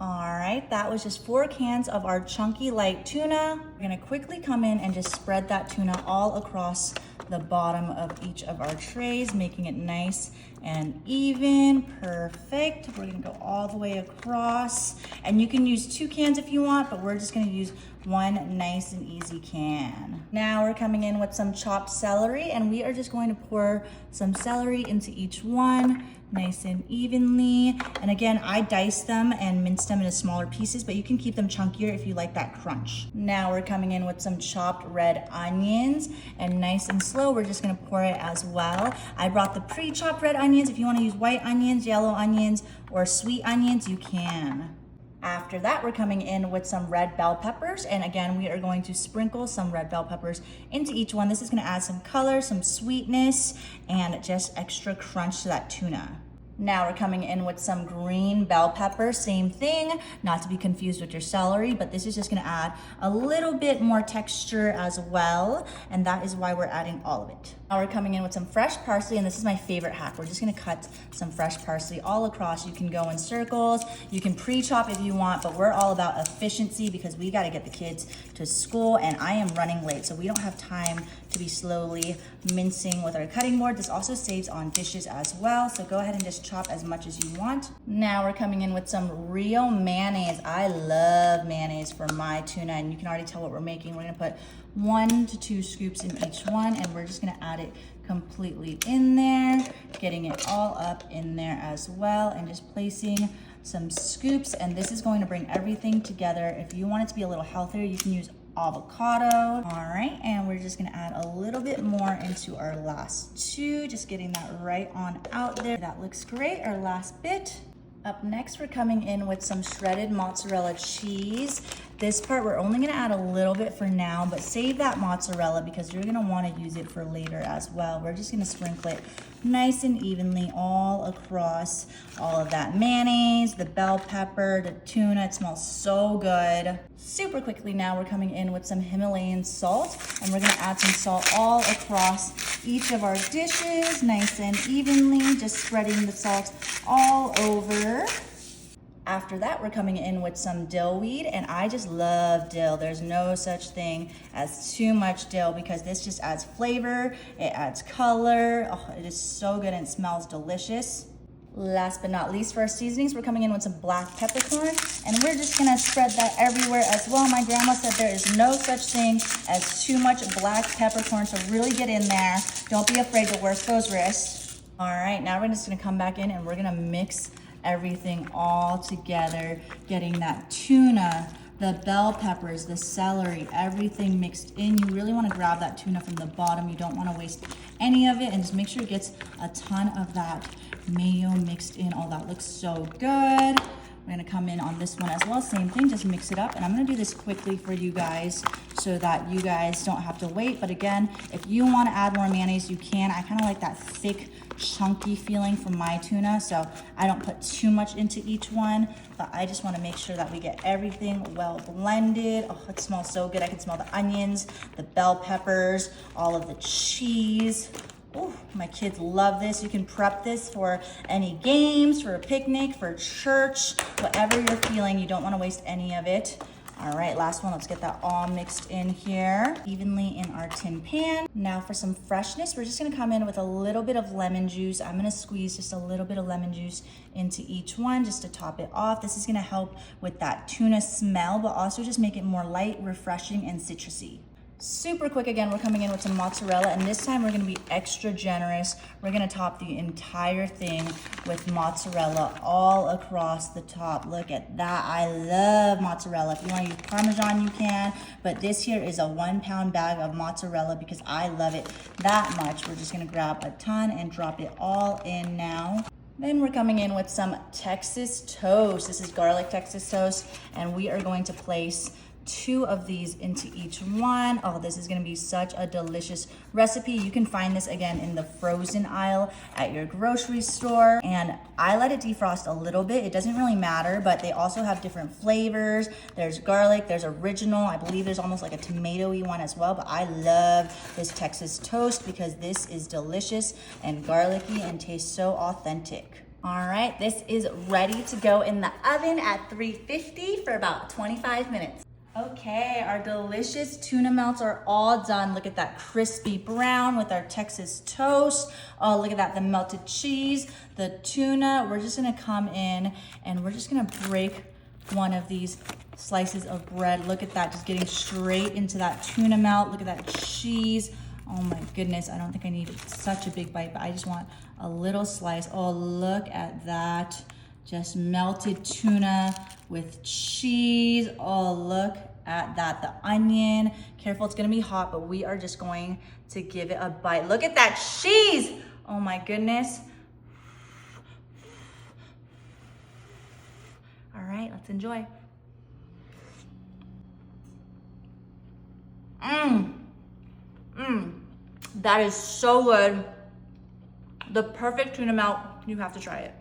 All right, that was just 4 cans of our chunky light tuna. We're gonna quickly come in and just spread that tuna all across the bottom of each of our trays, making it nice and even. Perfect. We're gonna go all the way across, and you can use 2 cans if you want, but we're just gonna use 1 nice and easy can. Now we're coming in with some chopped celery, and we are just going to pour some celery into each one, nice and evenly. And again, I diced them and minced them into smaller pieces, but you can keep them chunkier if you like that crunch. Now we're coming in with some chopped red onions, and nice and slow, we're just gonna pour it as well. I brought the pre-chopped red onions. If you wanna use white onions, yellow onions, or sweet onions, you can. After that, we're coming in with some red bell peppers. And again, we are going to sprinkle some red bell peppers into each one. This is gonna add some color, some sweetness, and just extra crunch to that tuna. Now we're coming in with some green bell pepper, same thing, not to be confused with your celery, but this is just gonna add a little bit more texture as well, and that is why we're adding all of it. Now we're coming in with some fresh parsley, and this is my favorite hack. We're just gonna cut some fresh parsley all across. You can go in circles, you can pre-chop if you want, but we're all about efficiency because we gotta get the kids to school, and I am running late, so we don't have time to be slowly mincing with our cutting board. This also saves on dishes as well, so go ahead and just chop as much as you want. Now we're coming in with some real mayonnaise. I love mayonnaise for my tuna, and you can already tell what we're making. We're gonna put 1 to 2 scoops in each one, and we're just gonna add it completely in there, getting it all up in there as well, and just placing some scoops. And this is going to bring everything together. If you want it to be a little healthier, you can use avocado. All right, and we're just gonna add a little bit more into our last 2, just getting that right on out there. That looks great, our last bit. Up next, we're coming in with some shredded mozzarella cheese. This part, we're only gonna add a little bit for now, but save that mozzarella because you're gonna wanna use it for later as well. We're just gonna sprinkle it nice and evenly all across all of that mayonnaise, the bell pepper, the tuna. It smells so good. Super quickly now, we're coming in with some Himalayan salt, and we're gonna add some salt all across each of our dishes, nice and evenly, just spreading the salt all over. After that, we're coming in with some dill weed, and I just love dill. There's no such thing as too much dill because this just adds flavor, it adds color. Oh, it is so good and it smells delicious. Last but not least, for our seasonings, we're coming in with some black peppercorn, and we're just gonna spread that everywhere as well. My grandma said there is no such thing as too much black peppercorn, so really get in there. Don't be afraid to work those wrists. All right, now we're just gonna come back in and we're gonna mix everything all together, getting that tuna, the bell peppers, the celery, everything mixed in. You really wanna grab that tuna from the bottom. You don't wanna waste any of it, and just make sure it gets a ton of that mayo mixed in. Oh, that looks so good. We're gonna come in on this one as well, same thing, just mix it up. And I'm gonna do this quickly for you guys so that you guys don't have to wait. But again, if you wanna add more mayonnaise, you can. I kinda like that thick, chunky feeling from my tuna, so I don't put too much into each one, but I just wanna make sure that we get everything well blended. Oh, it smells so good. I can smell the onions, the bell peppers, all of the cheese. Ooh, my kids love this. You can prep this for any games, for a picnic, for church, whatever you're feeling. You don't want to waste any of it. All right, last one. Let's get that all mixed in here evenly in our tin pan. Now for some freshness, we're just gonna come in with a little bit of lemon juice. I'm gonna squeeze just a little bit of lemon juice into each one just to top it off. This is gonna help with that tuna smell, but also just make it more light, refreshing, and citrusy. Super quick again, we're coming in with some mozzarella, and this time we're gonna be extra generous. We're gonna top the entire thing with mozzarella all across the top. Look at that, I love mozzarella. If you wanna use Parmesan, you can, but this here is a 1-pound bag of mozzarella because I love it that much. We're just gonna grab a ton and drop it all in now. Then we're coming in with some Texas toast. This is garlic Texas toast, and we are going to place 2 of these into each one. Oh, this is gonna be such a delicious recipe. You can find this again in the frozen aisle at your grocery store. And I let it defrost a little bit. It doesn't really matter, but they also have different flavors. There's garlic, there's original. I believe there's almost like a tomatoey one as well, but I love this Texas toast because this is delicious and garlicky and tastes so authentic. All right, this is ready to go in the oven at 350 for about 25 minutes. Okay, our delicious tuna melts are all done. Look at that crispy brown with our Texas toast. Oh, look at that, the melted cheese, the tuna. We're just gonna come in and we're just gonna break one of these slices of bread. Look at that, just getting straight into that tuna melt. Look at that cheese. Oh my goodness, I don't think I need such a big bite, but I just want a little slice. Oh, look at that. Just melted tuna with cheese. Oh, look at that. The onion. Careful, it's gonna be hot, but we are just going to give it a bite. Look at that cheese. Oh my goodness. All right, let's enjoy. That is so good. The perfect tuna melt. You have to try it.